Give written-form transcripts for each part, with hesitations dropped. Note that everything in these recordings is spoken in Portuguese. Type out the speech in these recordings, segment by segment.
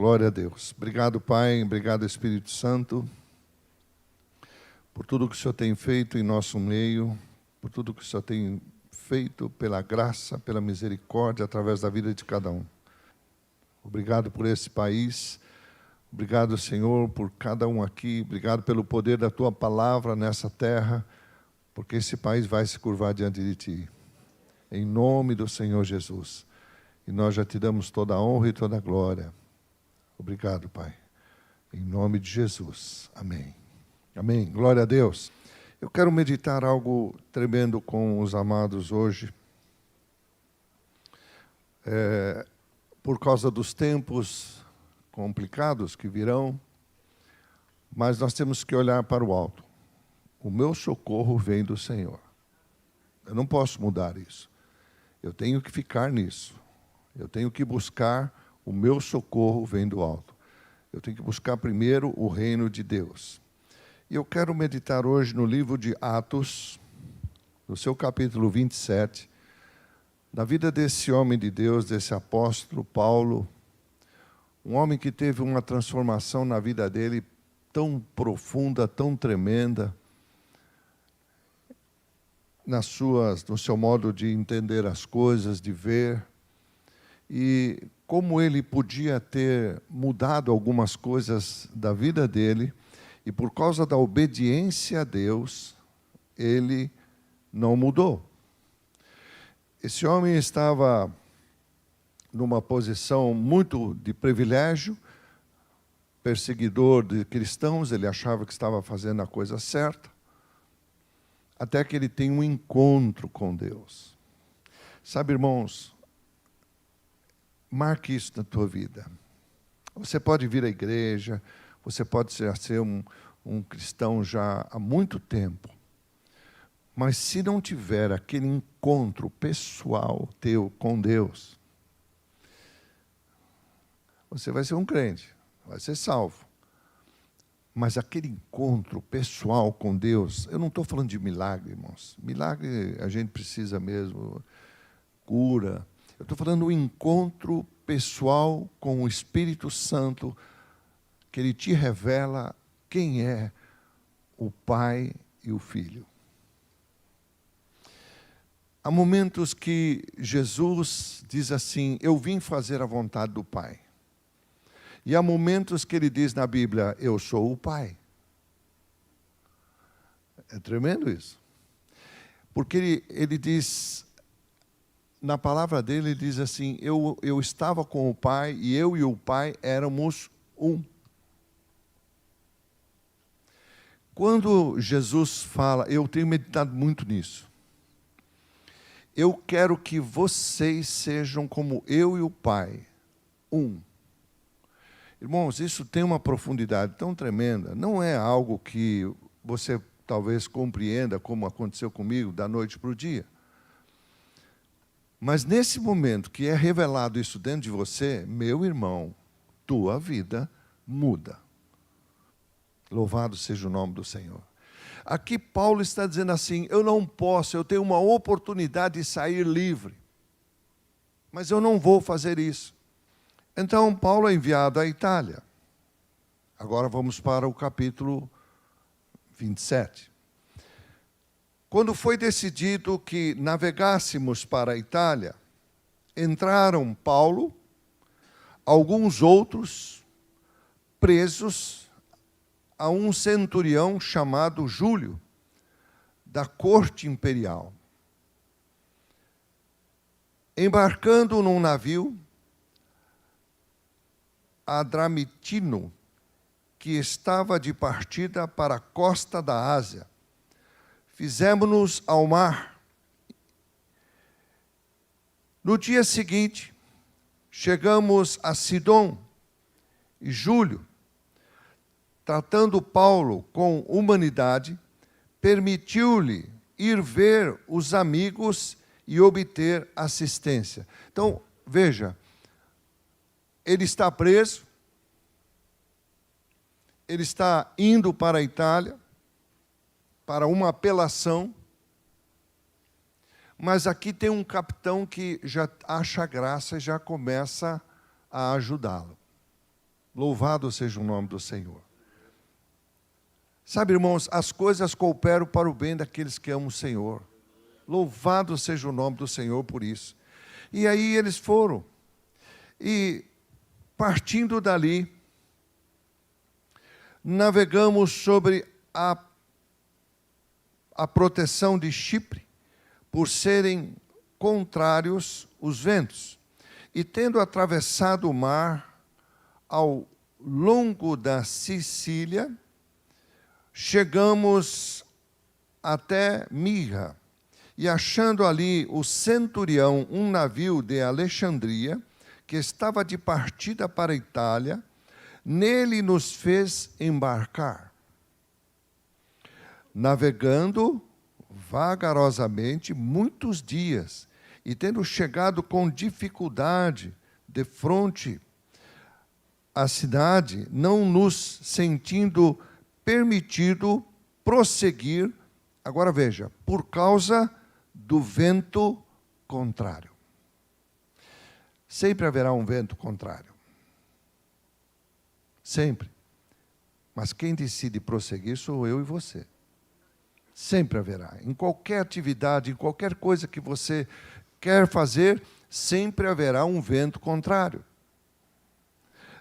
Glória a Deus. Obrigado, Pai. Obrigado, Espírito Santo, por tudo que o Senhor tem feito em nosso meio, por tudo que o Senhor tem feito pela graça, pela misericórdia, através da vida de cada um. Obrigado por esse país. Obrigado, Senhor, por cada um aqui. Obrigado pelo poder da Tua palavra nessa terra, porque esse país vai se curvar diante de Ti. Em nome do Senhor Jesus. E nós já te damos toda a honra e toda a glória. Obrigado, Pai. Em nome de Jesus. Amém. Amém. Glória a Deus. Eu quero meditar algo tremendo com os amados hoje. Por causa dos tempos complicados que virão, mas nós temos que olhar para o alto. O meu socorro vem do Senhor. Eu não posso mudar isso. Eu tenho que ficar nisso. Eu tenho que buscar o meu socorro vem do alto. Eu tenho que buscar primeiro o reino de Deus. E eu quero meditar hoje no livro de Atos, no seu capítulo 27, na vida desse homem de Deus, desse apóstolo Paulo, um homem que teve uma transformação na vida dele tão profunda, tão tremenda, no seu modo de entender as coisas, de ver, e como ele podia ter mudado algumas coisas da vida dele, e por causa da obediência a Deus, ele não mudou. Esse homem estava numa posição muito de privilégio, perseguidor de cristãos, ele achava que estava fazendo a coisa certa, até que ele tem um encontro com Deus. Sabe, irmãos, marque isso na tua vida. Você pode vir à igreja, você pode ser um cristão já há muito tempo, mas se não tiver aquele encontro pessoal teu com Deus, você vai ser um crente, vai ser salvo. Mas aquele encontro pessoal com Deus, eu não estou falando de milagre, irmãos. Milagre a gente precisa mesmo, cura. Eu estou falando do encontro pessoal com o Espírito Santo, que Ele te revela quem é o Pai e o Filho. Há momentos que Jesus diz assim, eu vim fazer a vontade do Pai. E há momentos que Ele diz na Bíblia, eu sou o Pai. É tremendo isso. Porque ele diz... Na palavra dele, ele diz assim, eu estava com o Pai, e eu e o Pai éramos um. Quando Jesus fala, eu tenho meditado muito nisso. Eu quero que vocês sejam como eu e o Pai, um. Irmãos, isso tem uma profundidade tão tremenda, não é algo que você talvez compreenda, como aconteceu comigo, da noite para o dia. Mas nesse momento que é revelado isso dentro de você, meu irmão, tua vida muda. Louvado seja o nome do Senhor. Aqui Paulo está dizendo assim, eu não posso, eu tenho uma oportunidade de sair livre. Mas eu não vou fazer isso. Então Paulo é enviado à Itália. Agora vamos para o capítulo 27. Quando foi decidido que navegássemos para a Itália, entraram Paulo, alguns outros presos a um centurião chamado Júlio, da corte imperial. Embarcando num navio, Adramitino, que estava de partida para a costa da Ásia, fizemos-nos ao mar. No dia seguinte, chegamos a Sidom, e Júlio, tratando Paulo com humanidade, permitiu-lhe ir ver os amigos e obter assistência. Então, veja, ele está preso, ele está indo para a Itália, para uma apelação, mas aqui tem um capitão que já acha graça e já começa a ajudá-lo. Louvado seja o nome do Senhor. Sabe, irmãos, as coisas cooperam para o bem daqueles que amam o Senhor. Louvado seja o nome do Senhor por isso. E aí eles foram. E partindo dali, navegamos sobre a proteção de Chipre, por serem contrários os ventos. E tendo atravessado o mar ao longo da Sicília, chegamos até Mirra, e achando ali o centurião, um navio de Alexandria, que estava de partida para a Itália, nele nos fez embarcar. Navegando vagarosamente muitos dias, e tendo chegado com dificuldade de frente à cidade, não nos sentindo permitido prosseguir, agora veja, por causa do vento contrário. Sempre haverá um vento contrário. Sempre. Mas quem decide prosseguir sou eu e você. Sempre haverá. Em qualquer atividade, em qualquer coisa que você quer fazer, sempre haverá um vento contrário.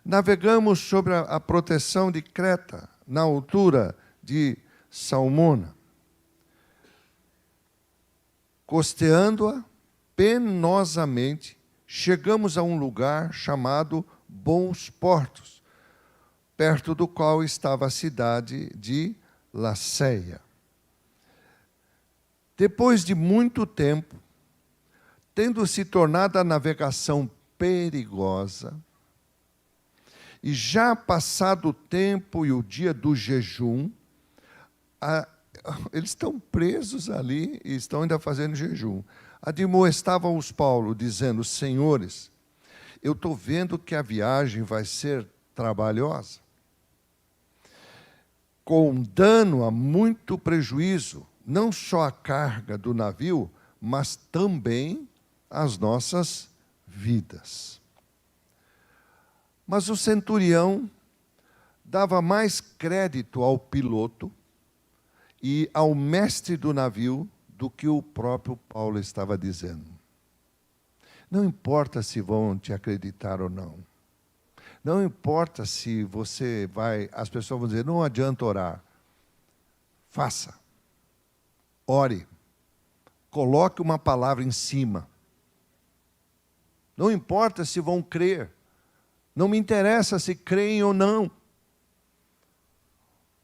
Navegamos sobre a proteção de Creta, na altura de Salmona, costeando-a penosamente, chegamos a um lugar chamado Bons Portos, perto do qual estava a cidade de Laceia. Depois de muito tempo, tendo se tornado a navegação perigosa, e já passado o tempo e o dia do jejum, eles estão presos ali e estão ainda fazendo jejum. Admoestavam-os Paulo, dizendo: senhores, eu estou vendo que a viagem vai ser trabalhosa, com dano a muito prejuízo, não só a carga do navio, mas também as nossas vidas. Mas o centurião dava mais crédito ao piloto e ao mestre do navio do que o próprio Paulo estava dizendo. Não importa se vão te acreditar ou não. Não importa se você vai... As pessoas vão dizer, não adianta orar. Faça. Ore. Coloque uma palavra em cima. Não importa se vão crer. Não me interessa se creem ou não.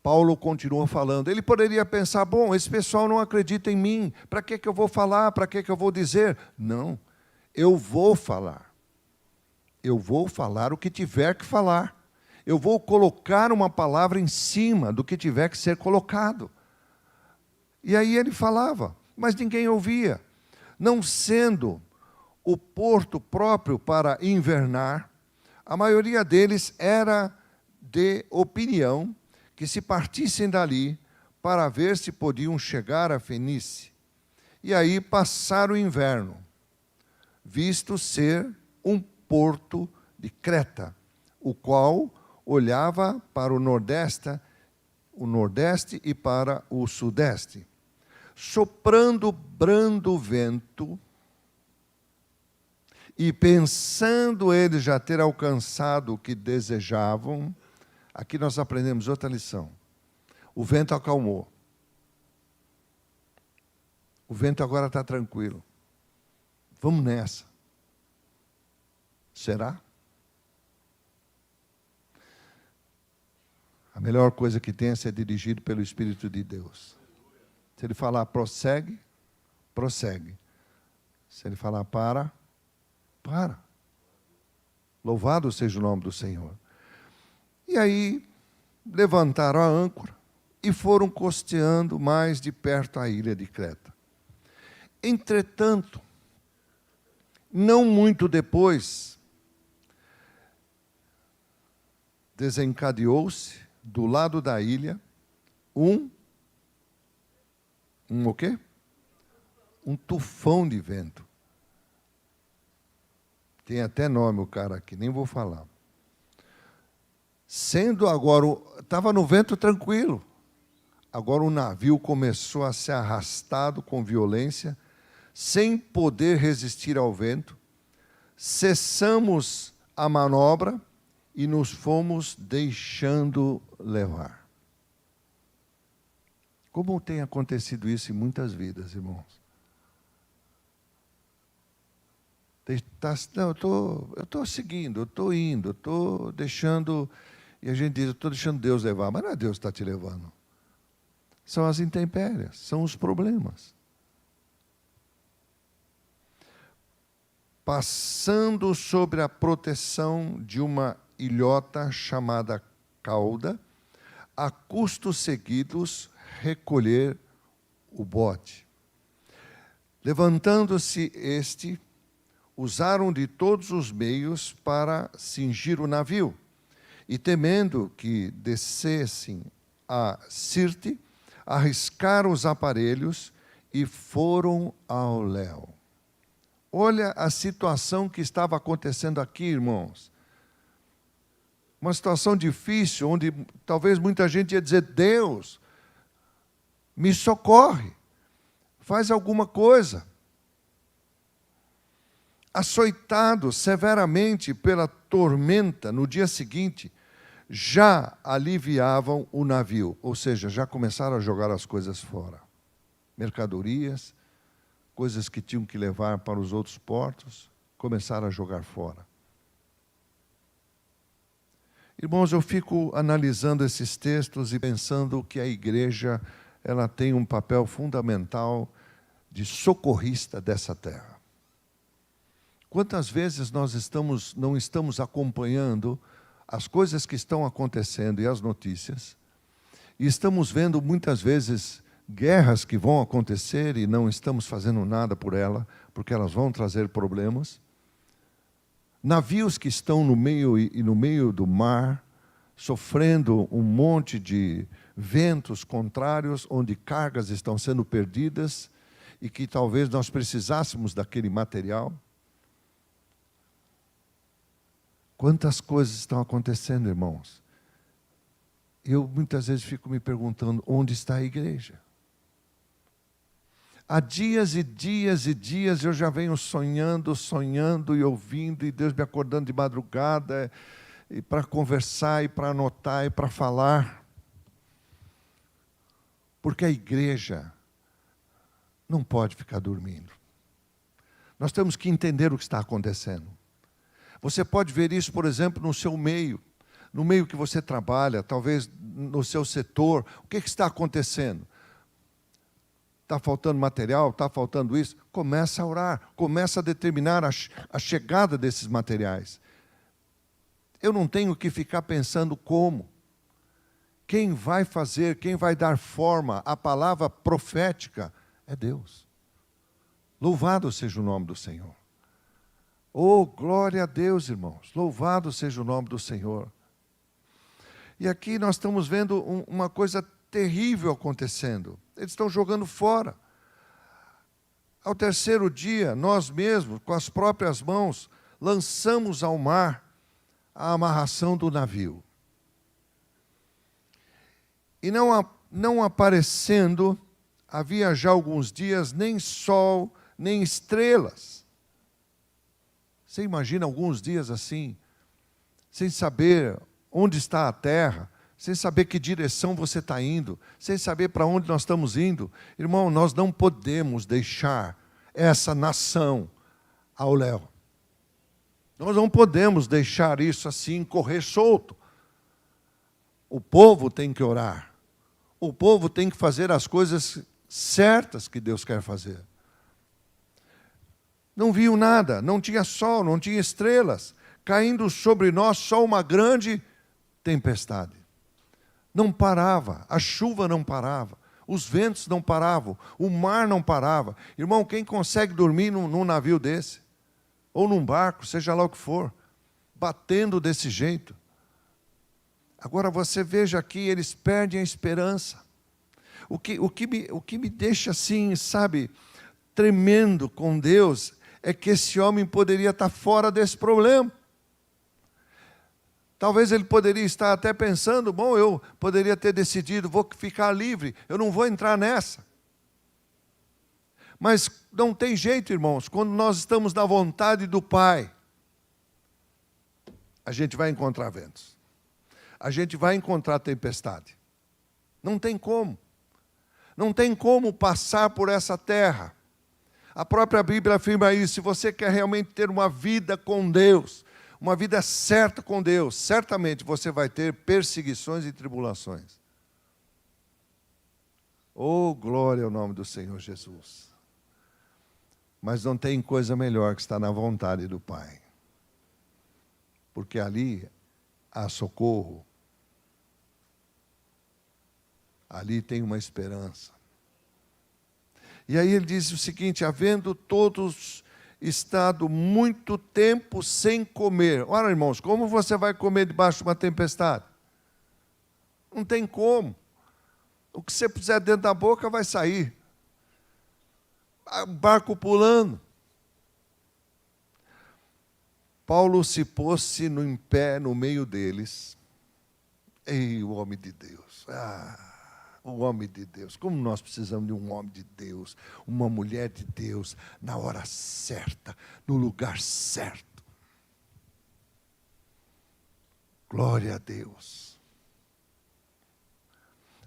Paulo continua falando. Ele poderia pensar, bom, esse pessoal não acredita em mim. Para que eu vou falar? Para que eu vou dizer? Não. Eu vou falar. Eu vou falar o que tiver que falar. Eu vou colocar uma palavra em cima do que tiver que ser colocado. E aí ele falava, mas ninguém ouvia. Não sendo o porto próprio para invernar, a maioria deles era de opinião que se partissem dali para ver se podiam chegar a Fenícia. E aí passar o inverno, visto ser um porto de Creta, o qual olhava para o nordeste e para o sudeste. Soprando brando vento, e pensando eles já ter alcançado o que desejavam, aqui nós aprendemos outra lição. O vento acalmou. O vento agora está tranquilo. Vamos nessa. Será? A melhor coisa que tem é ser dirigido pelo Espírito de Deus. Se ele falar prossegue, prossegue. Se ele falar para. Louvado seja o nome do Senhor. E aí, levantaram a âncora e foram costeando mais de perto a ilha de Creta. Entretanto, não muito depois, desencadeou-se do lado da ilha o quê? Um tufão de vento. Tem até nome o cara aqui, nem vou falar. Sendo agora, estava no vento tranquilo. Agora o navio começou a ser arrastado com violência, sem poder resistir ao vento. Cessamos a manobra e nos fomos deixando levar. Como tem acontecido isso em muitas vidas, irmãos? Não, eu estou seguindo, eu estou indo, eu estou deixando... E a gente diz, eu estou deixando Deus levar. Mas não é Deus que está te levando. São as intempéries, são os problemas. Passando sobre a proteção de uma ilhota chamada cauda, a custos seguidos recolher o bote. Levantando-se este, usaram de todos os meios para cingir o navio, e temendo que descessem a Sirte, arriscaram os aparelhos e foram ao léu. Olha a situação que estava acontecendo aqui, irmãos. Uma situação difícil, onde talvez muita gente ia dizer, Deus, me socorre, faz alguma coisa. Açoitados severamente pela tormenta, no dia seguinte, já aliviavam o navio, ou seja, já começaram a jogar as coisas fora. Mercadorias, coisas que tinham que levar para os outros portos, começaram a jogar fora. Irmãos, eu fico analisando esses textos e pensando que a igreja ela tem um papel fundamental de socorrista dessa terra. Quantas vezes nós não estamos acompanhando as coisas que estão acontecendo e as notícias, e estamos vendo muitas vezes guerras que vão acontecer e não estamos fazendo nada por ela, porque elas vão trazer problemas. Navios que estão no meio do mar, sofrendo um monte de ventos contrários, onde cargas estão sendo perdidas e que talvez nós precisássemos daquele material. Quantas coisas estão acontecendo, irmãos? Eu muitas vezes fico me perguntando, onde está a igreja? Há dias e dias e dias eu já venho sonhando e ouvindo, e Deus me acordando de madrugada, e para conversar, e para anotar, e para falar. Porque a igreja não pode ficar dormindo. Nós temos que entender o que está acontecendo. Você pode ver isso, por exemplo, no seu meio, no meio que você trabalha, talvez no seu setor. O que está acontecendo? Está faltando material? Está faltando isso? Começa a orar, começa a determinar a chegada desses materiais. Eu não tenho que ficar pensando como. Quem vai fazer, quem vai dar forma à palavra profética é Deus. Louvado seja o nome do Senhor. Oh, glória a Deus, irmãos. Louvado seja o nome do Senhor. E aqui nós estamos vendo uma coisa terrível acontecendo. Eles estão jogando fora. Ao terceiro dia, nós mesmos, com as próprias mãos, lançamos ao mar a amarração do navio. E não aparecendo, havia já alguns dias, nem sol, nem estrelas. Você imagina alguns dias assim, sem saber onde está a terra, sem saber que direção você está indo, sem saber para onde nós estamos indo. Irmão, nós não podemos deixar essa nação ao léu. Nós não podemos deixar isso assim correr solto. O povo tem que orar. O povo tem que fazer as coisas certas que Deus quer fazer. Não viu nada, não tinha sol, não tinha estrelas, caindo sobre nós só uma grande tempestade. Não parava, a chuva não parava, os ventos não paravam, o mar não parava. Irmão, quem consegue dormir num navio desse? Ou num barco, seja lá o que for, batendo desse jeito? Agora você veja aqui, eles perdem a esperança. O que me deixa assim, sabe, tremendo com Deus, é que esse homem poderia estar fora desse problema. Talvez ele poderia estar até pensando, bom, eu poderia ter decidido, vou ficar livre, eu não vou entrar nessa. Mas não tem jeito, irmãos, quando nós estamos na vontade do Pai, a gente vai encontrar ventos. A gente vai encontrar tempestade. Não tem como. Não tem como passar por essa terra. A própria Bíblia afirma isso. Se você quer realmente ter uma vida com Deus, uma vida certa com Deus, certamente você vai ter perseguições e tribulações. Oh, glória ao nome do Senhor Jesus. Mas não tem coisa melhor que estar na vontade do Pai. Porque ali há socorro. Ali tem uma esperança. E aí ele diz o seguinte, havendo todos estado muito tempo sem comer. Ora, irmãos, como você vai comer debaixo de uma tempestade? Não tem como. O que você puser dentro da boca vai sair. O barco pulando. Paulo se pôs-se em pé no meio deles. Ei, o homem de Deus. O homem de Deus. Como nós precisamos de um homem de Deus, uma mulher de Deus, na hora certa, no lugar certo. Glória a Deus.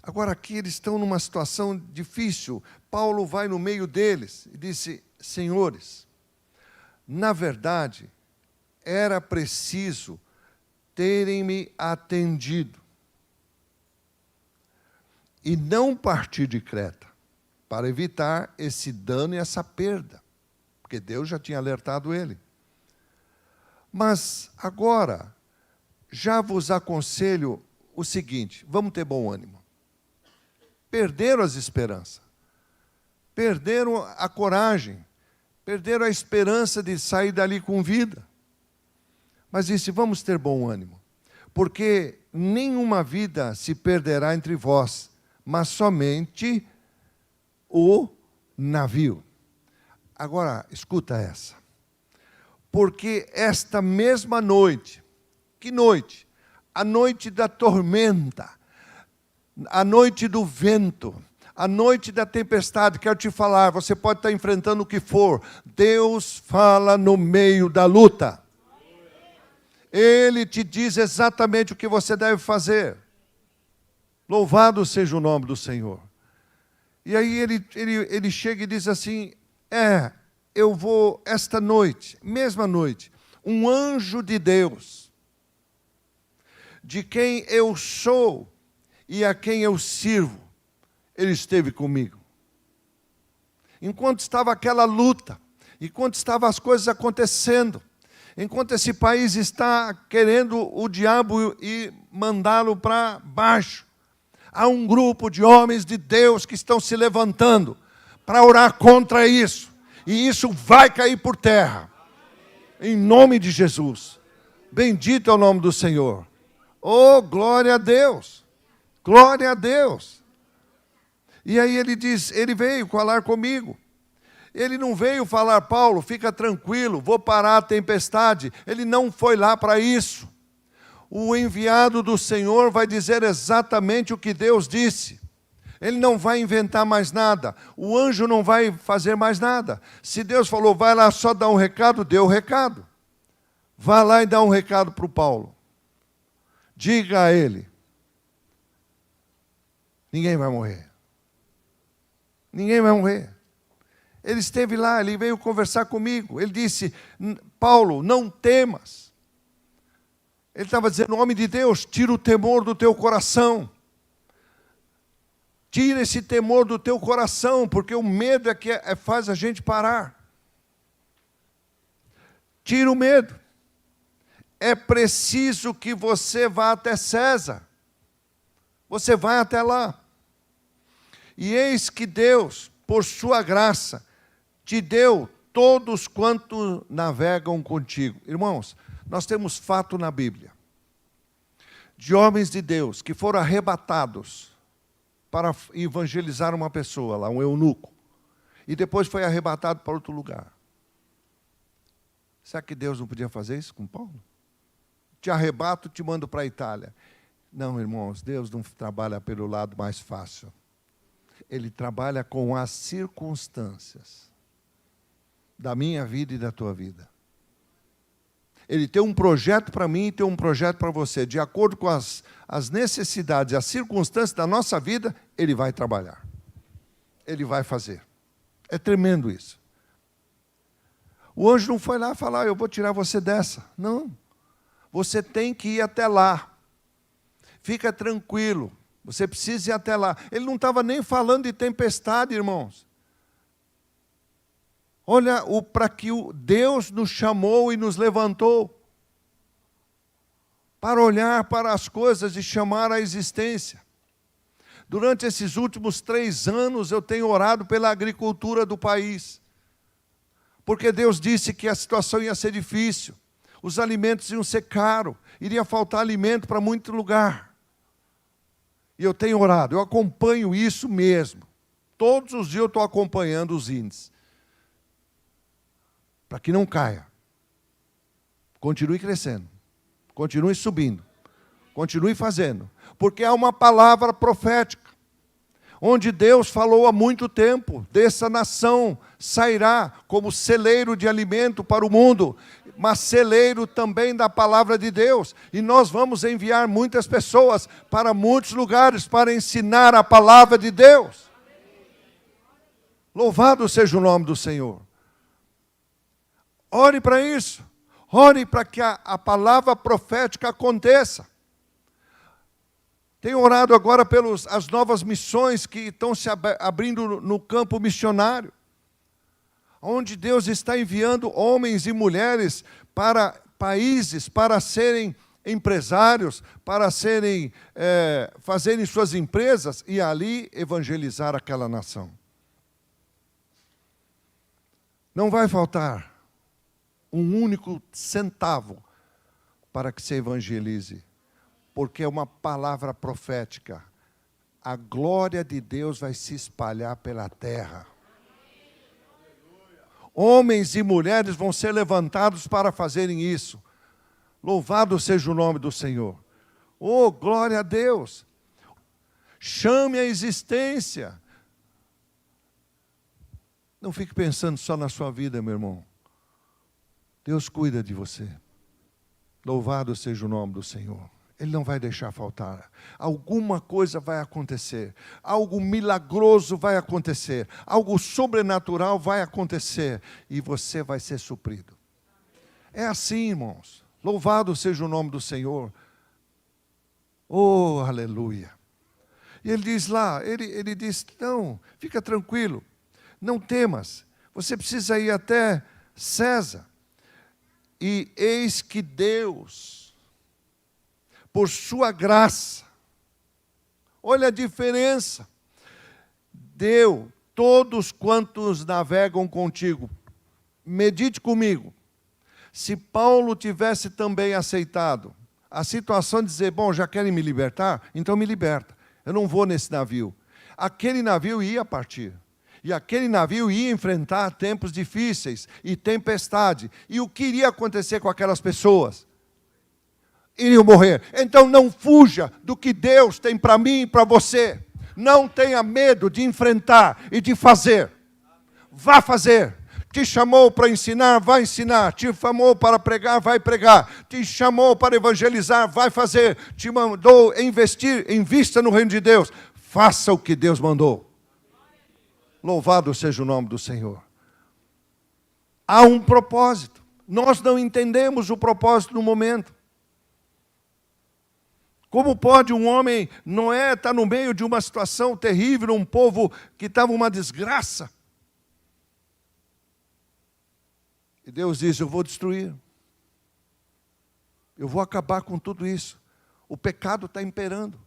Agora aqui eles estão numa situação difícil. Paulo vai no meio deles e disse, senhores, na verdade, era preciso terem-me atendido e não partir de Creta, para evitar esse dano e essa perda, porque Deus já tinha alertado ele. Mas agora, já vos aconselho o seguinte, vamos ter bom ânimo. Perderam as esperanças, perderam a coragem, perderam a esperança de sair dali com vida. Mas disse, vamos ter bom ânimo, porque nenhuma vida se perderá entre vós, mas somente o navio. Agora, escuta essa. Porque esta mesma noite, que noite? A noite da tormenta, a noite do vento, a noite da tempestade, quero te falar, você pode estar enfrentando o que for, Deus fala no meio da luta. Ele te diz exatamente o que você deve fazer. Louvado seja o nome do Senhor. E aí ele chega e diz assim, eu vou esta noite, mesma noite, um anjo de Deus, de quem eu sou e a quem eu sirvo, ele esteve comigo. Enquanto estava aquela luta, enquanto estavam as coisas acontecendo, enquanto esse país está querendo o diabo e mandá-lo para baixo, há um grupo de homens de Deus que estão se levantando para orar contra isso. E isso vai cair por terra. Em nome de Jesus. Bendito é o nome do Senhor. Oh, glória a Deus. Glória a Deus. E aí ele diz, ele veio falar comigo. Ele não veio falar, Paulo, fica tranquilo, vou parar a tempestade. Ele não foi lá para isso. O enviado do Senhor vai dizer exatamente o que Deus disse. Ele não vai inventar mais nada. O anjo não vai fazer mais nada. Se Deus falou, vai lá só dar um recado, dê o recado. Vá lá e dá um recado para o Paulo. Diga a ele. Ninguém vai morrer. Ninguém vai morrer. Ele esteve lá, ele veio conversar comigo. Ele disse, Paulo, não temas. Ele estava dizendo, homem de Deus, tira o temor do teu coração. Tira esse temor do teu coração, porque o medo é que faz a gente parar. Tira o medo. É preciso que você vá até César. Você vai até lá. E eis que Deus, por sua graça, te deu todos quantos navegam contigo. Irmãos, nós temos fato na Bíblia de homens de Deus que foram arrebatados para evangelizar uma pessoa lá, um eunuco, e depois foi arrebatado para outro lugar. Será que Deus não podia fazer isso com Paulo? te arrebato, te mando para a Itália. Não, irmãos, Deus não trabalha pelo lado mais fácil. Ele trabalha com as circunstâncias da minha vida e da tua vida. Ele tem um projeto para mim e tem um projeto para você. De acordo com as necessidades, as circunstâncias da nossa vida, Ele vai trabalhar. Ele vai fazer. É tremendo isso. O anjo não foi lá falar, eu vou tirar você dessa. Não. Você tem que ir até lá. Fica tranquilo. Você precisa ir até lá. Ele não estava nem falando de tempestade, irmãos. Olha para que Deus nos chamou e nos levantou para olhar para as coisas e chamar à existência. Durante esses últimos 3 anos eu tenho orado pela agricultura do país. Porque Deus disse que a situação ia ser difícil. Os alimentos iam ser caros. Iria faltar alimento para muito lugar. E eu tenho orado, eu acompanho isso mesmo. Todos os dias eu estou acompanhando os índices. Para que não caia. Continue crescendo. Continue subindo. Continue fazendo. Porque há uma palavra profética. Onde Deus falou há muito tempo. Dessa nação sairá como celeiro de alimento para o mundo. Mas celeiro também da palavra de Deus. E nós vamos enviar muitas pessoas para muitos lugares para ensinar a palavra de Deus. Louvado seja o nome do Senhor. Ore para isso. Ore para que a palavra profética aconteça. Tenho orado agora pelas as novas missões que estão se abrindo no campo missionário. Onde Deus está enviando homens e mulheres para países, para serem empresários, para fazerem suas empresas e ali evangelizar aquela nação. Não vai faltar um único centavo para que se evangelize, porque é uma palavra profética. A glória de Deus vai se espalhar pela terra. Homens e mulheres vão ser levantados para fazerem isso. Louvado seja o nome do Senhor. Oh, glória a Deus. Chame a existência. Não fique pensando só na sua vida, meu irmão. Deus cuida de você. Louvado seja o nome do Senhor. Ele não vai deixar faltar. Alguma coisa vai acontecer. Algo milagroso vai acontecer. Algo sobrenatural vai acontecer. E você vai ser suprido. É assim, irmãos. Louvado seja o nome do Senhor. Oh, aleluia. E ele diz lá, ele diz, não, fica tranquilo. Não temas. Você precisa ir até César. E eis que Deus, por sua graça, olha a diferença, deu todos quantos navegam contigo. Medite comigo. Se Paulo tivesse também aceitado a situação de dizer, bom, já querem me libertar? Então me liberta. Eu não vou nesse navio. Aquele navio ia partir. E aquele navio ia enfrentar tempos difíceis e tempestade. E o que iria acontecer com aquelas pessoas? Iriam morrer. Então não fuja do que Deus tem para mim e para você. Não tenha medo de enfrentar e de fazer. Vá fazer. Te chamou para ensinar, vai ensinar. Te chamou para pregar, vai pregar. Te chamou para evangelizar, vai fazer. Te mandou investir, invista no reino de Deus. Faça o que Deus mandou. Louvado seja o nome do Senhor. Há um propósito. Nós não entendemos o propósito no momento. Como pode um homem, Noé, estar no meio de uma situação terrível, um povo que estava uma desgraça? E Deus diz, eu vou destruir. Eu vou acabar com tudo isso. O pecado está imperando.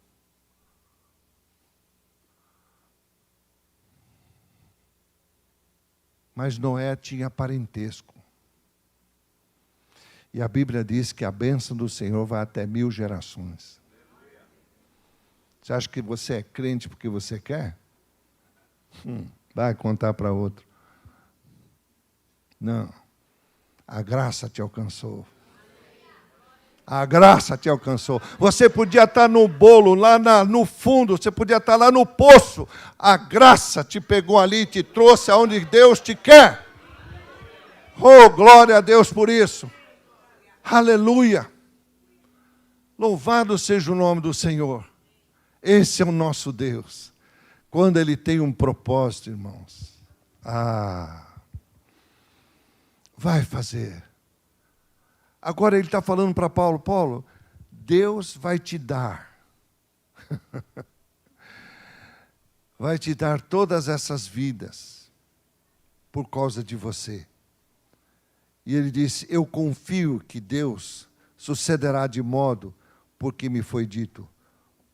Mas Noé tinha parentesco. E a Bíblia diz que a bênção do Senhor vai até 1000 gerações. Você acha que você é crente porque você quer? Vai contar para outro. Não. A graça te alcançou. A graça te alcançou. Você podia estar no bolo, lá no fundo, você podia estar lá no poço. A graça te pegou ali e te trouxe aonde Deus te quer. Oh, glória a Deus por isso. Aleluia. Louvado seja o nome do Senhor. Esse é o nosso Deus. Quando Ele tem um propósito, irmãos. Vai fazer. Agora Ele está falando para Paulo. Paulo, Deus vai te dar. Vai te dar todas essas vidas. Por causa de você. E ele disse, eu confio que Deus sucederá de modo porque me foi dito.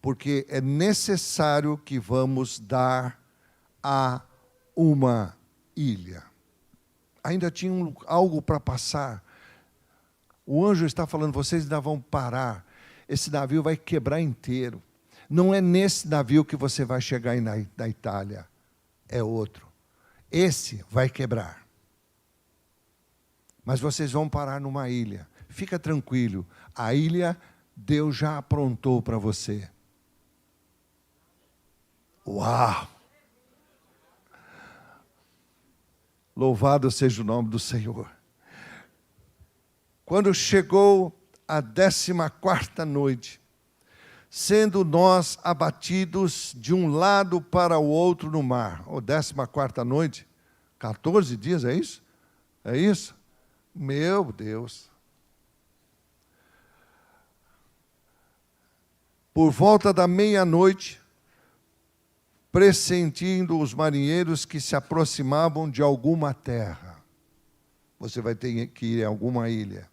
Porque é necessário que vamos dar a uma ilha. Ainda tinha algo para passar. O anjo está falando, vocês ainda vão parar. Esse navio vai quebrar inteiro. Não é nesse navio que você vai chegar na Itália. É outro. Esse vai quebrar. Mas vocês vão parar numa ilha. Fica tranquilo. A ilha, Deus já aprontou para você. Uau! Louvado seja o nome do Senhor. Quando chegou a 14ª noite, sendo nós abatidos de um lado para o outro no mar. Ou 14ª noite, 14 dias, é isso? É isso? Meu Deus. Por volta da meia-noite, pressentindo os marinheiros que se aproximavam de alguma terra. Você vai ter que ir a alguma ilha.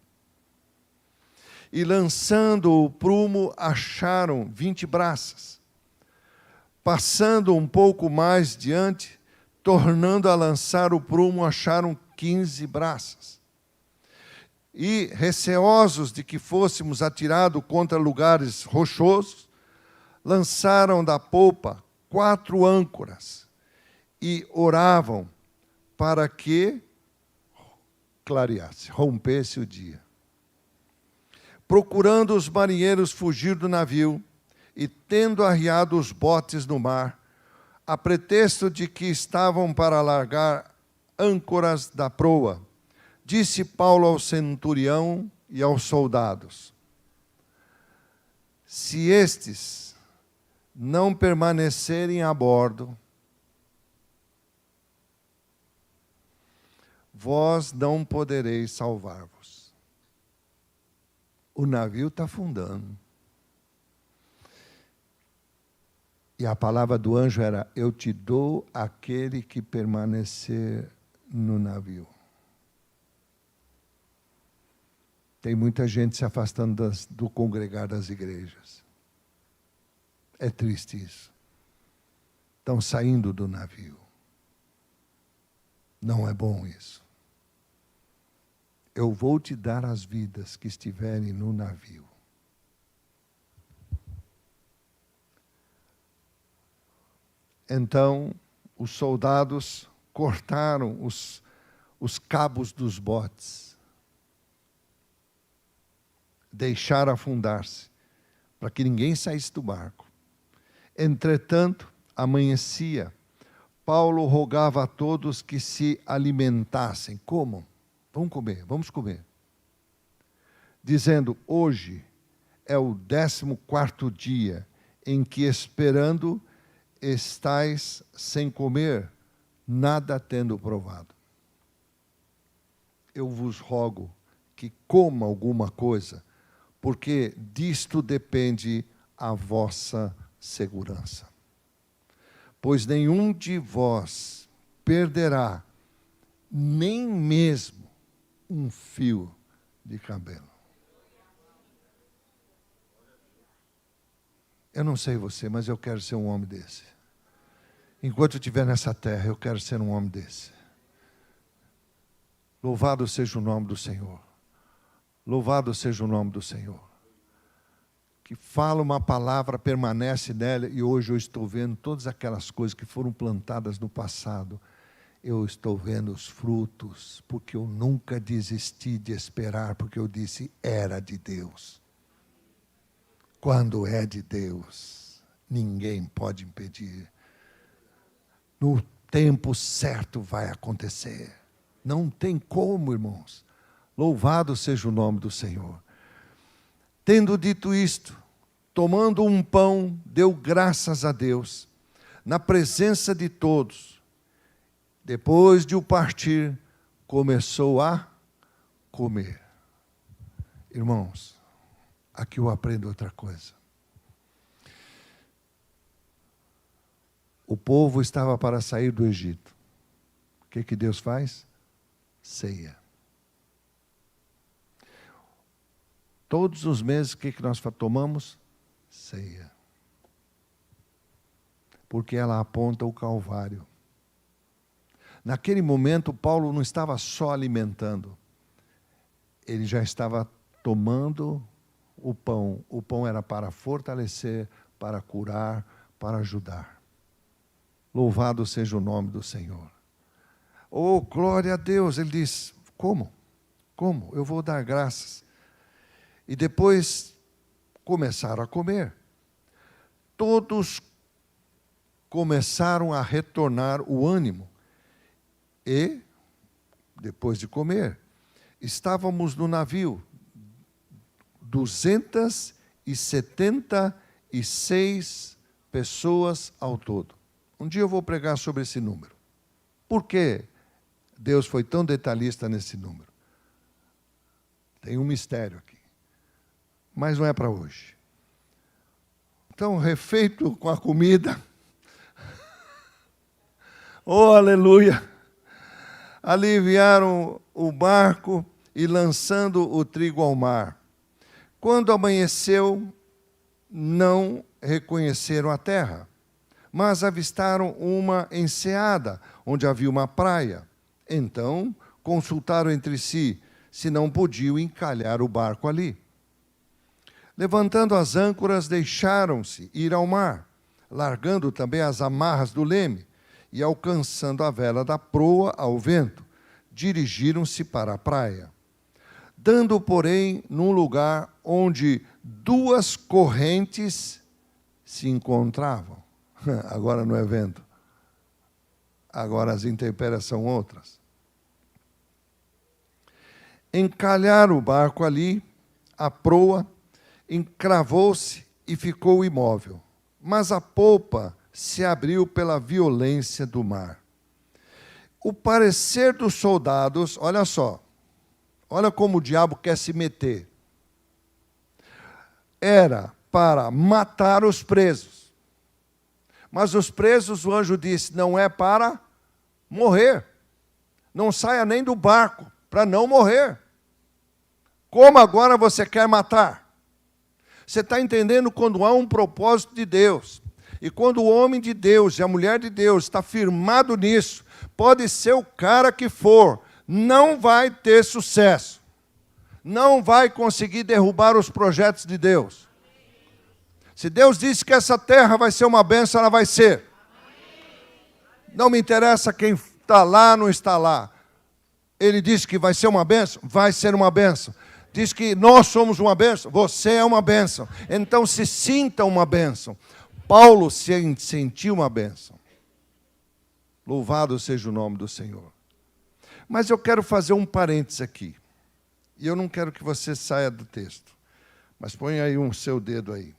E lançando o prumo, acharam 20 braças. Passando um pouco mais diante, tornando a lançar o prumo, acharam 15 braças. E, receosos de que fôssemos atirados contra lugares rochosos, lançaram da polpa 4 âncoras e oravam para que clareasse, rompesse o dia. Procurando os marinheiros fugir do navio e tendo arriado os botes no mar, a pretexto de que estavam para largar âncoras da proa, disse Paulo ao centurião e aos soldados, se estes não permanecerem a bordo, vós não podereis salvar-vos. O navio está afundando. E a palavra do anjo era, eu te dou aquele que permanecer no navio. Tem muita gente se afastando do congregar das igrejas. É triste isso. Estão saindo do navio. Não é bom isso. Eu vou te dar as vidas que estiverem no navio. Então, os soldados cortaram os cabos dos botes. Deixaram afundar-se, para que ninguém saísse do barco. Entretanto, amanhecia. Paulo rogava a todos que se alimentassem. Como? Vamos comer. Dizendo, hoje é o 14º dia em que esperando estais sem comer, nada tendo provado. Eu vos rogo que coma alguma coisa, porque disto depende a vossa segurança. Pois nenhum de vós perderá nem mesmo um fio de cabelo. Eu não sei você, mas eu quero ser um homem desse. Enquanto eu estiver nessa terra, eu quero ser um homem desse. Louvado seja o nome do Senhor. Louvado seja o nome do Senhor. Que fala uma palavra, permanece nela, e hoje eu estou vendo todas aquelas coisas que foram plantadas no passado. Eu estou vendo os frutos, porque eu nunca desisti de esperar, porque eu disse, era de Deus. quando é de Deus, ninguém pode impedir. No tempo certo vai acontecer. Não tem como, irmãos. Louvado seja o nome do Senhor. Tendo dito isto, tomando um pão, deu graças a Deus, na presença de todos. Depois de o partir, começou a comer. Irmãos, aqui eu aprendo outra coisa. O povo estava para sair do Egito. O que Deus faz? Ceia. Todos os meses, o que nós tomamos? Ceia. Porque ela aponta o Calvário. Naquele momento, Paulo não estava só alimentando. Ele já estava tomando o pão. O pão era para fortalecer, para curar, para ajudar. Louvado seja o nome do Senhor. Oh, glória a Deus. Ele diz, como? Como? Eu vou dar graças. E depois começaram a comer. Todos começaram a retornar o ânimo. E, depois de comer, estávamos no navio, 276 pessoas ao todo. Um dia eu vou pregar sobre esse número. Por que Deus foi tão detalhista nesse número? Tem um mistério aqui. Mas não é para hoje. Então, refeito com a comida. Oh, aleluia! Aliviaram o barco e lançando o trigo ao mar. Quando amanheceu, não reconheceram a terra, mas avistaram uma enseada, onde havia uma praia. Então, consultaram entre si, se não podiam encalhar o barco ali. Levantando as âncoras, deixaram-se ir ao mar, largando também as amarras do leme, e alcançando a vela da proa ao vento, dirigiram-se para a praia. Dando, porém, num lugar onde duas correntes se encontravam. Agora não é vento. Agora as intempéries são outras. Encalharam o barco ali, a proa encravou-se e ficou imóvel. Mas a polpa se abriu pela violência do mar. O parecer dos soldados, olha só, olha como o diabo quer se meter. Era para matar os presos. Mas os presos, o anjo disse, não é para morrer. Não saia nem do barco, para não morrer. Como agora você quer matar? Você está entendendo quando há um propósito de Deus. E quando o homem de Deus e a mulher de Deus está firmado nisso, pode ser o cara que for, não vai ter sucesso. Não vai conseguir derrubar os projetos de Deus. Se Deus disse que essa terra vai ser uma bênção, ela vai ser. Não me interessa quem está lá, não está lá. Ele disse que vai ser uma bênção, vai ser uma bênção. Diz que nós somos uma bênção, você é uma bênção. Então se sinta uma bênção. Paulo se sentiu uma bênção. Louvado seja o nome do Senhor. Mas eu quero fazer um parênteses aqui. E eu não quero que você saia do texto. Mas põe aí o seu dedo aí.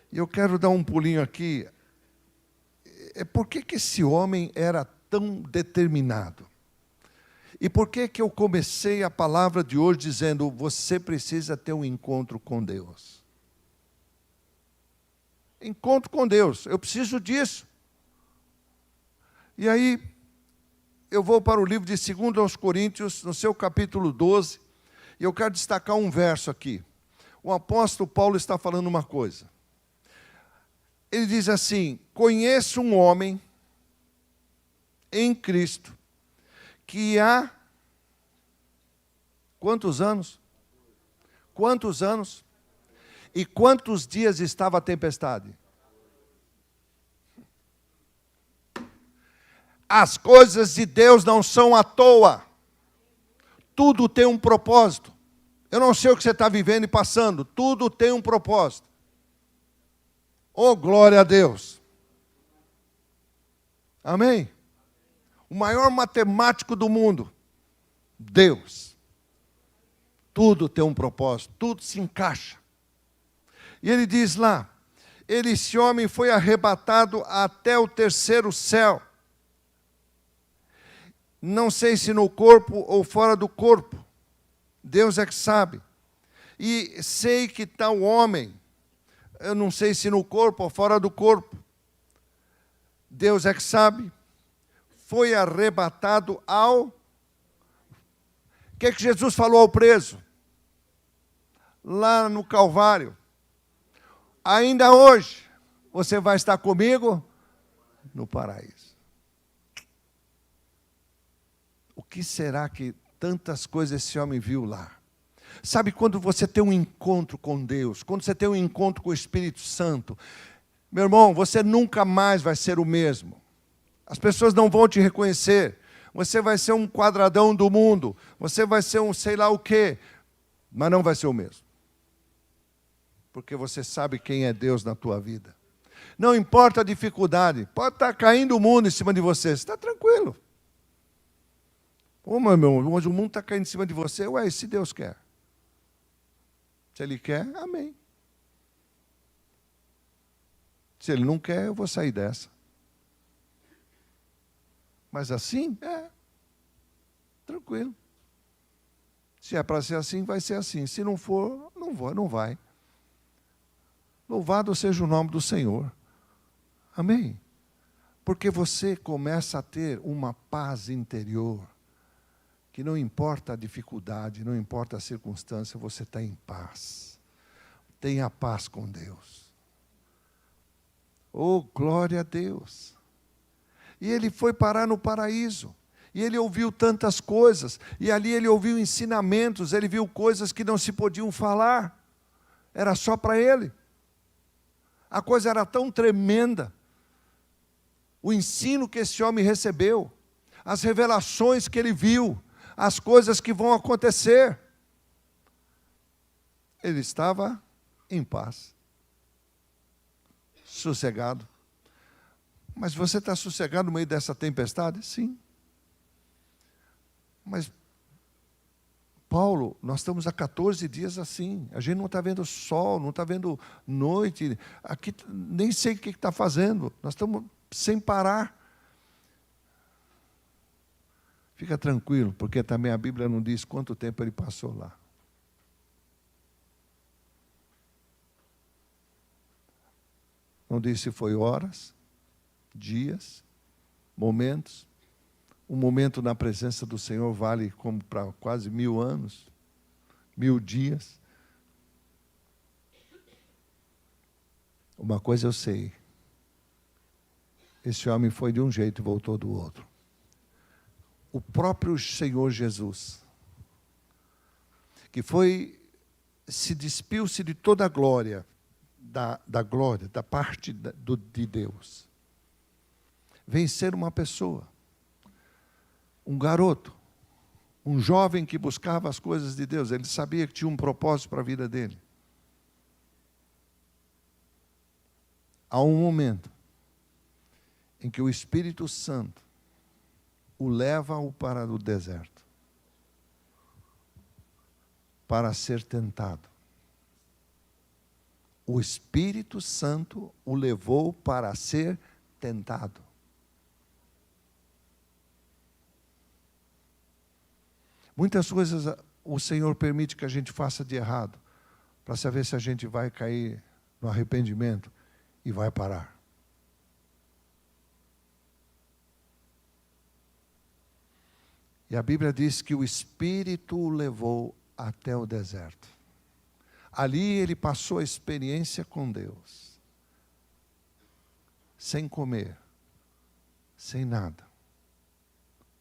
E eu quero dar um pulinho aqui. Por que esse homem era tão determinado? E por que eu comecei a palavra de hoje dizendo, você precisa ter um encontro com Deus? Encontro com Deus, eu preciso disso. E aí, eu vou para o livro de 2 aos Coríntios, no seu capítulo 12, e eu quero destacar um verso aqui. O apóstolo Paulo está falando uma coisa. Ele diz assim, conheço um homem em Cristo, que há quantos anos? Quantos anos? E quantos dias estava a tempestade? As coisas de Deus não são à toa. Tudo tem um propósito. Eu não sei o que você está vivendo e passando. Tudo tem um propósito. Oh, glória a Deus! Amém? O maior matemático do mundo, Deus. Tudo tem um propósito, tudo se encaixa. E ele diz lá, esse homem foi arrebatado até o terceiro céu. Não sei se no corpo ou fora do corpo. Deus é que sabe. E sei que tal homem, eu não sei se no corpo ou fora do corpo. Deus é que sabe. Foi arrebatado ao... O que Jesus falou ao preso? Lá no Calvário. Ainda hoje, você vai estar comigo no paraíso. O que será que tantas coisas esse homem viu lá? Sabe quando você tem um encontro com Deus, quando você tem um encontro com o Espírito Santo, meu irmão, você nunca mais vai ser o mesmo. As pessoas não vão te reconhecer. Você vai ser um quadradão do mundo, você vai ser um sei lá o quê, mas não vai ser o mesmo. Porque você sabe quem é Deus na tua vida. Não importa a dificuldade, pode estar caindo o mundo em cima de você, você está tranquilo. Ô, meu irmão, hoje o mundo está caindo em cima de você, ué, se Deus quer. Se Ele quer, amém. Se Ele não quer, eu vou sair dessa. Mas assim, tranquilo. Se é para ser assim, vai ser assim. Se não for, não vai. Louvado seja o nome do Senhor. Amém? Porque você começa a ter uma paz interior, que não importa a dificuldade, não importa a circunstância, você está em paz. Tenha paz com Deus. Oh, glória a Deus. E ele foi parar no paraíso. E ele ouviu tantas coisas. E ali ele ouviu ensinamentos, ele viu coisas que não se podiam falar. Era só para ele. A coisa era tão tremenda. O ensino que esse homem recebeu, as revelações que ele viu, as coisas que vão acontecer. Ele estava em paz, sossegado. Mas você está sossegado no meio dessa tempestade? Sim. Mas, Paulo, nós estamos há 14 dias assim. A gente não está vendo sol, não está vendo noite. Aqui nem sei o que está fazendo. Nós estamos sem parar. Fica tranquilo, porque também a Bíblia não diz quanto tempo ele passou lá. Não diz se foi horas, dias, momentos. Um momento na presença do Senhor vale como para quase 1000 anos, 1000 dias. Uma coisa eu sei. Esse homem foi de um jeito e voltou do outro. O próprio Senhor Jesus, que se despiu-se de toda a glória, da glória, da parte de Deus. Vem ser uma pessoa, um garoto, um jovem que buscava as coisas de Deus. Ele sabia que tinha um propósito para a vida dele. Há um momento em que o Espírito Santo o leva para o deserto, para ser tentado. O Espírito Santo o levou para ser tentado. Muitas coisas o Senhor permite que a gente faça de errado, para saber se a gente vai cair no arrependimento e vai parar. E a Bíblia diz que o Espírito o levou até o deserto. Ali ele passou a experiência com Deus. Sem comer, sem nada.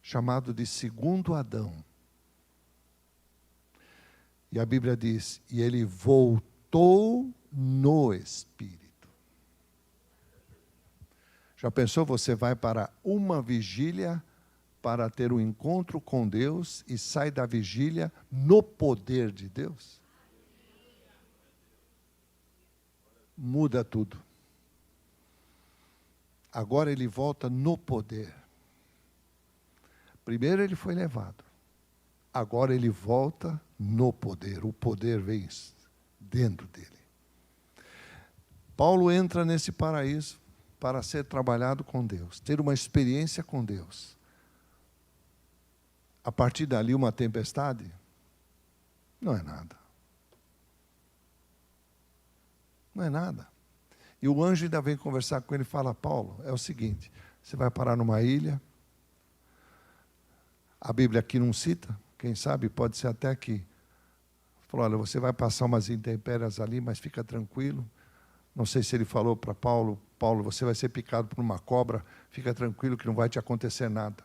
Chamado de segundo Adão. E a Bíblia diz, e ele voltou no Espírito. Já pensou, você vai para uma vigília para ter um encontro com Deus e sai da vigília no poder de Deus? Muda tudo. Agora ele volta no poder. Primeiro ele foi levado. Agora ele volta no poder. O poder vem dentro dele. Paulo entra nesse paraíso para ser trabalhado com Deus, ter uma experiência com Deus. A partir dali, uma tempestade não é nada. Não é nada. E o anjo ainda vem conversar com ele e fala: Paulo, é o seguinte, você vai parar numa ilha. A Bíblia aqui não cita, quem sabe pode ser até que falou: olha, você vai passar umas intempéries ali, mas fica tranquilo. Não sei se ele falou para Paulo: Paulo, você vai ser picado por uma cobra, fica tranquilo que não vai te acontecer nada.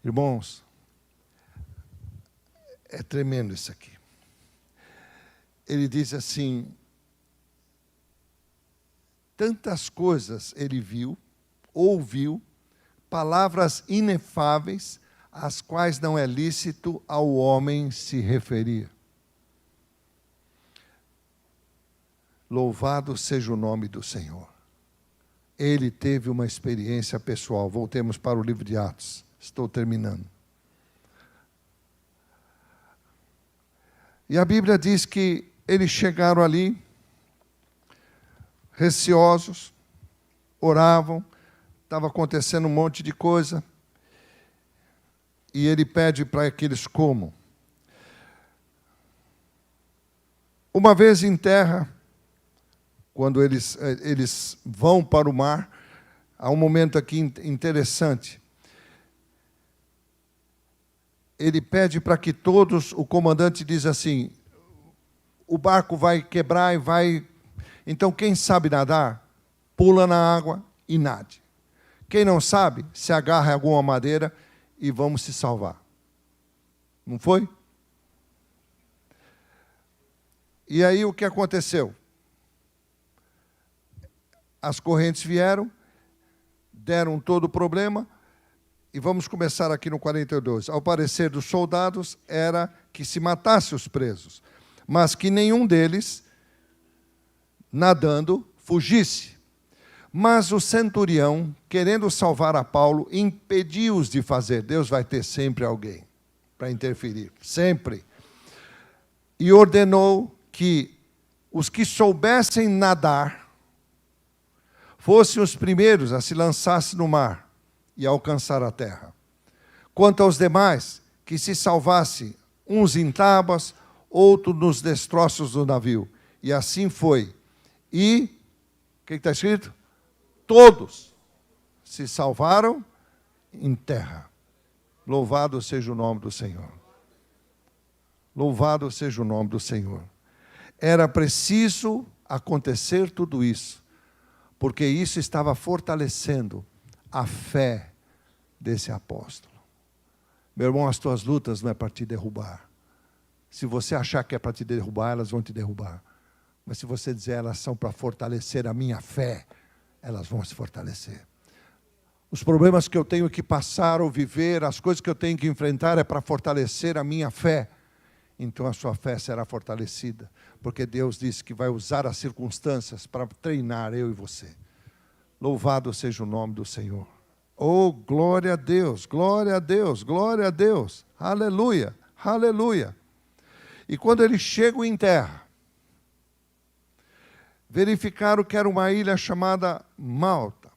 Irmãos, é tremendo isso aqui. Ele diz assim: tantas coisas ele viu, ouviu, palavras inefáveis, às quais não é lícito ao homem se referir. Louvado seja o nome do Senhor. Ele teve uma experiência pessoal. Voltemos para o livro de Atos. Estou terminando. E a Bíblia diz que eles chegaram ali, receosos, oravam, estava acontecendo um monte de coisa, e ele pede para que eles comam. Uma vez em terra, quando eles vão para o mar, há um momento aqui interessante. Ele pede para que todos, o comandante diz assim: o barco vai quebrar e vai... Então, quem sabe nadar, pula na água e nade. Quem não sabe, se agarra em alguma madeira e vamos se salvar. Não foi? E aí o que aconteceu? As correntes vieram, deram todo o problema, e vamos começar aqui no 42. Ao parecer dos soldados era que se matasse os presos, mas que nenhum deles, nadando, fugisse. Mas o centurião, querendo salvar a Paulo, impediu-os de fazer. Deus vai ter sempre alguém para interferir, sempre. E ordenou que os que soubessem nadar fossem os primeiros a se lançar no mar e alcançar a terra. Quanto aos demais, que se salvasse, uns em tábuas, outros nos destroços do navio. E assim foi. E, o que está escrito? Todos se salvaram em terra. Louvado seja o nome do Senhor. Louvado seja o nome do Senhor. Era preciso acontecer tudo isso, porque isso estava fortalecendo a fé desse apóstolo. Meu irmão, as tuas lutas não é para te derrubar. Se você achar que é para te derrubar, elas vão te derrubar. Mas se você dizer, elas são para fortalecer a minha fé, elas vão se fortalecer. Os problemas que eu tenho que passar ou viver, as coisas que eu tenho que enfrentar é para fortalecer a minha fé. Então a sua fé será fortalecida, porque Deus disse que vai usar as circunstâncias para treinar eu e você. Louvado seja o nome do Senhor. Oh, glória a Deus, glória a Deus, glória a Deus. Aleluia, aleluia. E quando eles chegam em terra, verificaram que era uma ilha chamada Malta.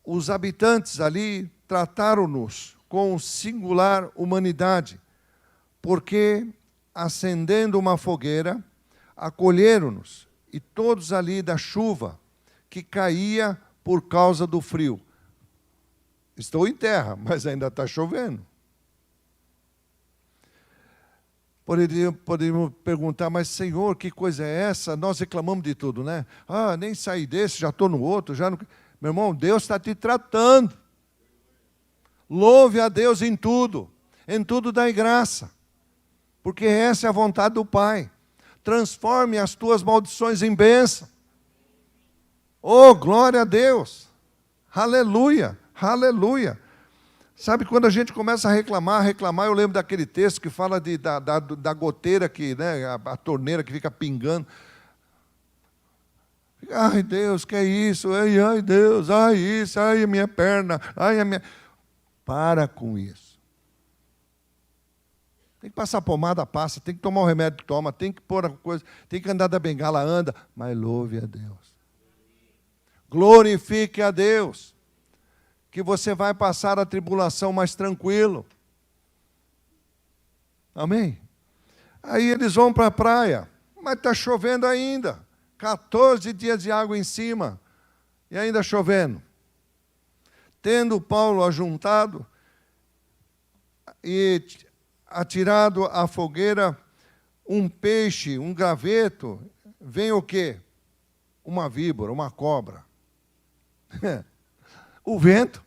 Os habitantes ali trataram-nos com singular humanidade, porque, acendendo uma fogueira, acolheram-nos, e todos ali da chuva que caía por causa do frio. Estou em terra, mas ainda está chovendo. Poderíamos perguntar, mas Senhor, que coisa é essa? Nós reclamamos de tudo, né? Ah, nem saí desse, já estou no outro, já não... Meu irmão, Deus está te tratando. Louve a Deus em tudo dai graça, porque essa é a vontade do Pai. Transforme as tuas maldições em bênção. Oh, glória a Deus! Aleluia, aleluia! Sabe, quando a gente começa a reclamar, eu lembro daquele texto que fala da goteira, que, né, a torneira que fica pingando. Ai, Deus, que é isso? Ai, Deus, ai, isso, ai, a minha perna, ai, a minha... Para com isso. Tem que passar pomada, passa. Tem que tomar o remédio, toma. Tem que pôr a coisa, tem que andar da bengala, anda. Mas louve a Deus. Glorifique a Deus. Que você vai passar a tribulação mais tranquilo. Amém? Aí eles vão para a praia. Mas está chovendo ainda. 14 dias de água em cima. E ainda chovendo. Tendo Paulo ajuntado e atirado à fogueira um peixe, um graveto, vem o quê? Uma víbora, uma cobra. O vento,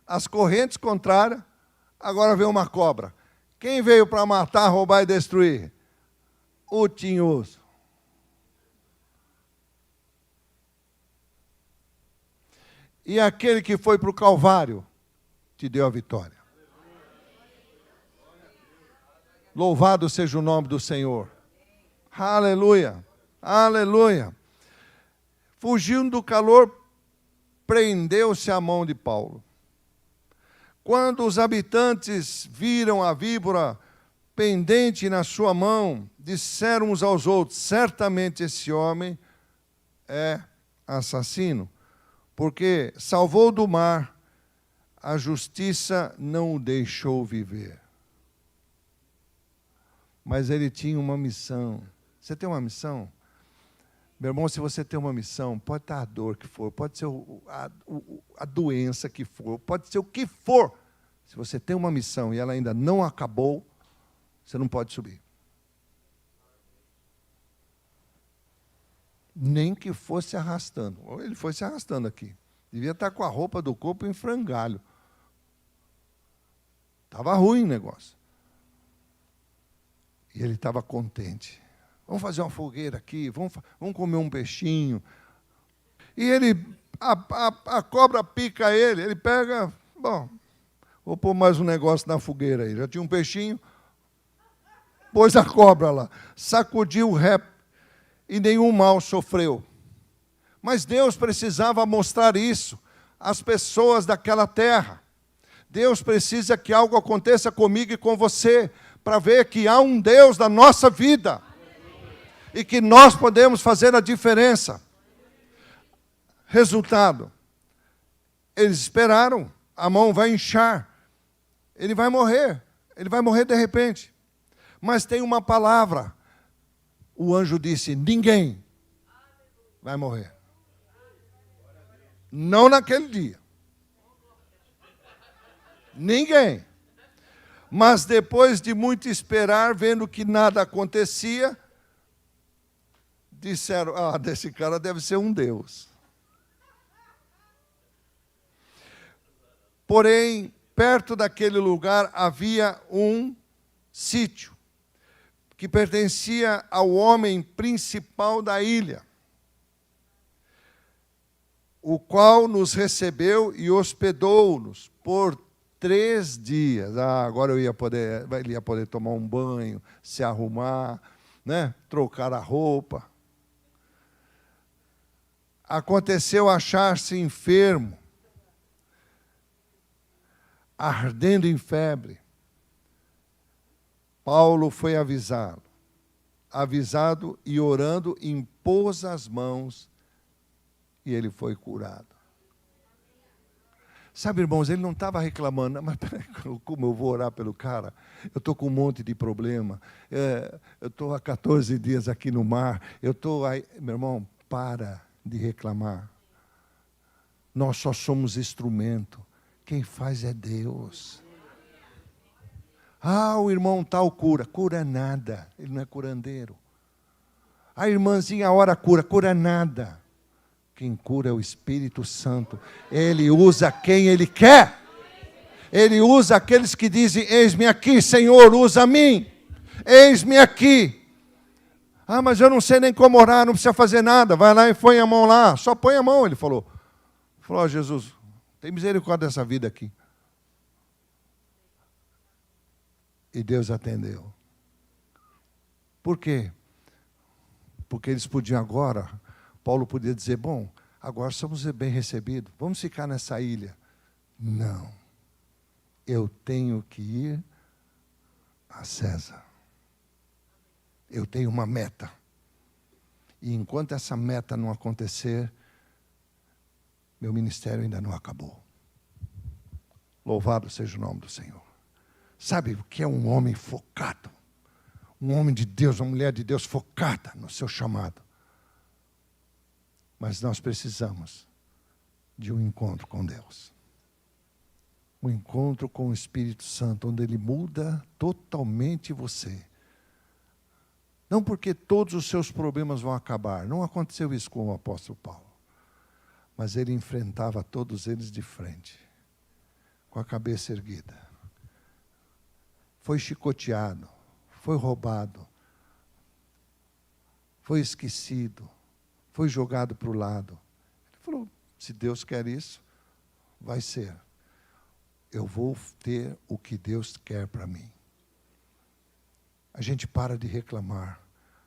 as correntes contrárias, agora vem uma cobra. Quem veio para matar, roubar e destruir? O tinhoso. E aquele que foi para o Calvário te deu a vitória. Louvado seja o nome do Senhor. Aleluia, aleluia. Fugindo do calor, prendeu-se a mão de Paulo. Quando os habitantes viram a víbora pendente na sua mão, disseram uns aos outros: certamente esse homem é assassino, porque salvou do mar, a justiça não o deixou viver. Mas ele tinha uma missão. Você tem uma missão? Meu irmão, se você tem uma missão, pode estar a dor que for, pode ser a doença que for, pode ser o que for. Se você tem uma missão e ela ainda não acabou, você não pode subir. Nem que fosse arrastando. Ele foi se arrastando aqui. Devia estar com a roupa do corpo em frangalho. Estava ruim o negócio. E ele estava contente. Vamos fazer uma fogueira aqui, vamos comer um peixinho. E ele, a cobra pica ele, ele pega, bom, vou pôr mais um negócio na fogueira aí. Já tinha um peixinho, pôs a cobra lá, sacudiu o ré e nenhum mal sofreu. Mas Deus precisava mostrar isso às pessoas daquela terra. Deus precisa que algo aconteça comigo e com você, para ver que há um Deus na nossa vida e que nós podemos fazer a diferença. Resultado, eles esperaram, a mão vai inchar, ele vai morrer de repente. Mas tem uma palavra, o anjo disse: ninguém vai morrer. Não naquele dia. Ninguém. Mas depois de muito esperar, vendo que nada acontecia, disseram: desse cara deve ser um Deus. Porém, perto daquele lugar havia um sítio que pertencia ao homem principal da ilha, o qual nos recebeu e hospedou-nos por 3 dias. Agora ele ia poder tomar um banho, se arrumar, né? Trocar a roupa. Aconteceu achar-se enfermo, ardendo em febre. Paulo foi avisado e orando, impôs as mãos e ele foi curado. Sabe, irmãos, ele não estava reclamando, mas peraí, como eu vou orar pelo cara? Eu estou com um monte de problema, eu estou há 14 dias aqui no mar, eu estou aí. Meu irmão, para de reclamar. Nós só somos instrumento, quem faz é Deus. O irmão tal cura nada, ele não é curandeiro. A irmãzinha ora cura nada. Quem cura é o Espírito Santo. Ele usa quem Ele quer. Ele usa aqueles que dizem: eis-me aqui, Senhor, usa a mim. Eis-me aqui. Mas eu não sei nem como orar, não precisa fazer nada. Vai lá e põe a mão lá. Só põe a mão, ele falou. Falou: Jesus, tem misericórdia dessa vida aqui. E Deus atendeu. Por quê? Porque eles podiam agora Paulo podia dizer, bom, agora somos bem recebidos, vamos ficar nessa ilha. Não, eu tenho que ir a César. Eu tenho uma meta. E enquanto essa meta não acontecer, meu ministério ainda não acabou. Louvado seja o nome do Senhor. Sabe o que é um homem focado? Um homem de Deus, uma mulher de Deus focada no seu chamado. Mas nós precisamos de um encontro com Deus. Um encontro com o Espírito Santo, onde Ele muda totalmente você. Não porque todos os seus problemas vão acabar. Não aconteceu isso com o apóstolo Paulo. Mas ele enfrentava todos eles de frente, com a cabeça erguida. Foi chicoteado, foi roubado, foi esquecido, foi jogado para o lado. Ele falou, se Deus quer isso, vai ser. Eu vou ter o que Deus quer para mim. A gente para de reclamar,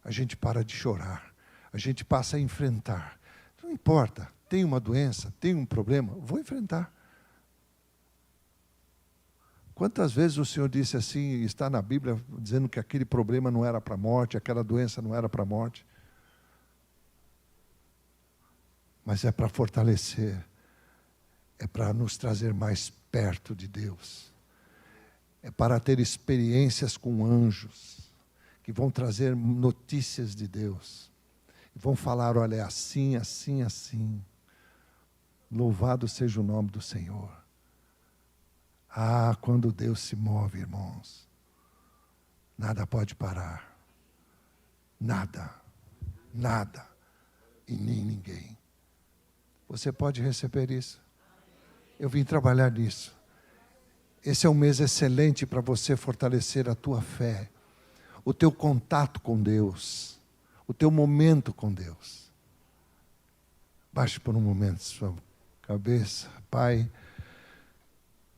a gente para de chorar, a gente passa a enfrentar. Não importa, tem uma doença, tem um problema, vou enfrentar. Quantas vezes o Senhor disse assim, está na Bíblia, dizendo que aquele problema não era para a morte, aquela doença não era para a morte. Mas é para fortalecer, é para nos trazer mais perto de Deus. É para ter experiências com anjos, que vão trazer notícias de Deus. E vão falar, olha, é assim, assim, assim. Louvado seja o nome do Senhor. Ah, quando Deus se move, irmãos, nada pode parar. Nada, nada e nem ninguém. Você pode receber isso? Eu vim trabalhar nisso. Esse é um mês excelente para você fortalecer a tua fé, o teu contato com Deus, o teu momento com Deus. Baixe por um momento sua cabeça. Pai,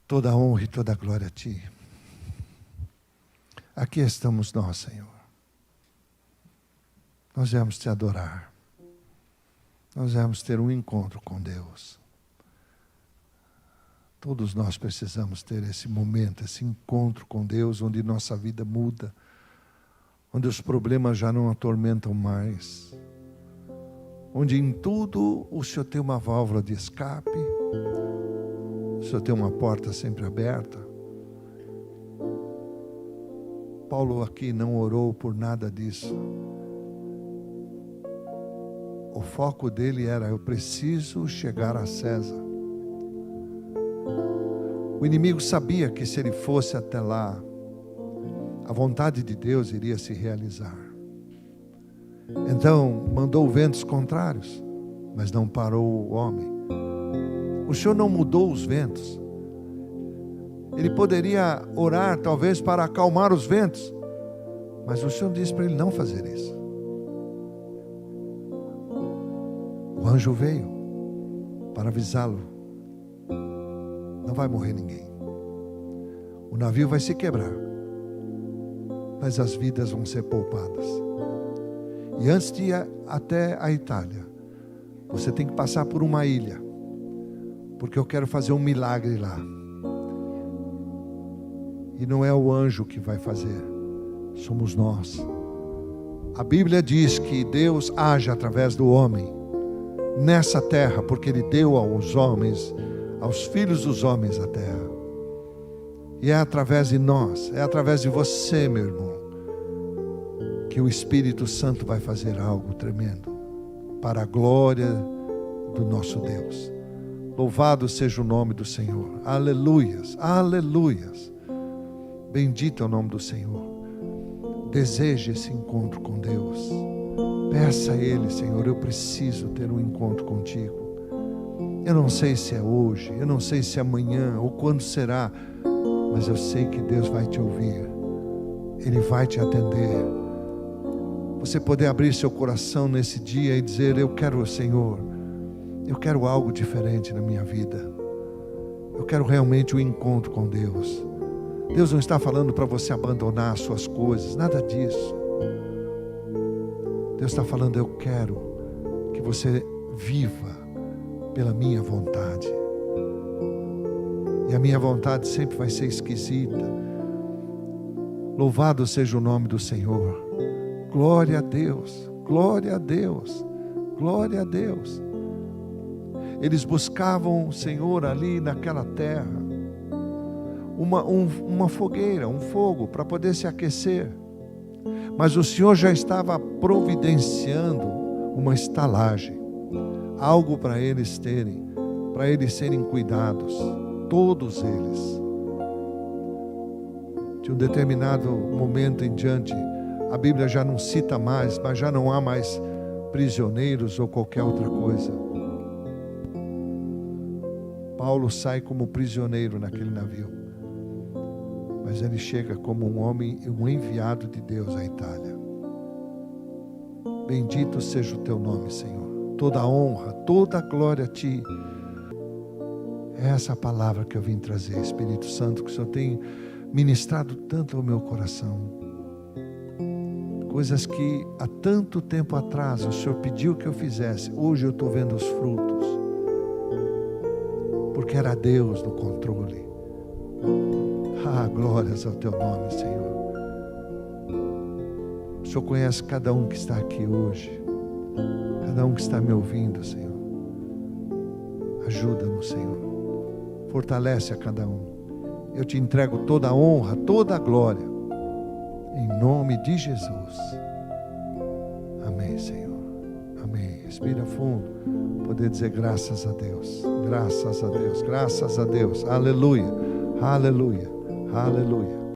toda a honra e toda a glória a Ti. Aqui estamos nós, Senhor. Nós vamos Te adorar. Nós vamos ter um encontro com Deus. Todos nós precisamos ter esse momento, esse encontro com Deus, onde nossa vida muda, onde os problemas já não atormentam mais, onde em tudo o Senhor tem uma válvula de escape, o Senhor tem uma porta sempre aberta. Paulo aqui não orou por nada disso. O foco dele era, eu preciso chegar a César. O inimigo sabia que se ele fosse até lá, a vontade de Deus iria se realizar. Então, mandou ventos contrários, mas não parou o homem. O Senhor não mudou os ventos. Ele poderia orar, talvez, para acalmar os ventos, mas o Senhor disse para ele não fazer isso. O anjo veio para avisá-lo. Não vai morrer ninguém. O navio vai se quebrar, mas as vidas vão ser poupadas. E antes de ir até a Itália, você tem que passar por uma ilha, porque eu quero fazer um milagre lá. E não é o anjo que vai fazer, somos nós. A Bíblia diz que Deus age através do homem nessa terra, porque Ele deu aos homens, aos filhos dos homens a terra. E é através de nós, é através de você, meu irmão, que o Espírito Santo vai fazer algo tremendo, para a glória do nosso Deus. Louvado seja o nome do Senhor. Aleluias, aleluias. Bendito é o nome do Senhor. Deseje esse encontro com Deus. Peça a Ele, Senhor, eu preciso ter um encontro contigo. Eu não sei se é hoje, eu não sei se é amanhã ou quando será, mas eu sei que Deus vai te ouvir. Ele vai te atender. Você poder abrir seu coração nesse dia e dizer, eu quero, Senhor, eu quero algo diferente na minha vida. Eu quero realmente um encontro com Deus. Deus não está falando para você abandonar as suas coisas, nada disso. Deus está falando, eu quero que que você viva pela minha vontade. E a minha vontade sempre vai ser esquisita. Louvado seja o nome do Senhor. Glória a Deus, glória a Deus, glória a Deus. Eles buscavam o Senhor ali naquela terra, uma fogueira, um fogo para poder se aquecer. Mas o Senhor já estava providenciando uma estalagem, algo para eles terem, para eles serem cuidados, todos eles. De um determinado momento em diante, a Bíblia já não cita mais, mas já não há mais prisioneiros ou qualquer outra coisa. Paulo sai como prisioneiro naquele navio, mas ele chega como um homem, um enviado de Deus à Itália. Bendito seja o teu nome, Senhor. Toda a honra, toda a glória a ti. É essa palavra que eu vim trazer, Espírito Santo, que o Senhor tem ministrado tanto ao meu coração. Coisas que há tanto tempo atrás o Senhor pediu que eu fizesse. Hoje eu estou vendo os frutos. Porque era Deus no controle. Glórias ao teu nome, Senhor. O Senhor conhece cada um que está aqui hoje. Cada um que está me ouvindo, Senhor. Ajuda-nos, Senhor. Fortalece a cada um. Eu te entrego toda a honra, toda a glória. Em nome de Jesus. Amém, Senhor. Amém. Respira fundo. Poder dizer graças a Deus. Graças a Deus. Graças a Deus. Aleluia. Aleluia. Aleluia.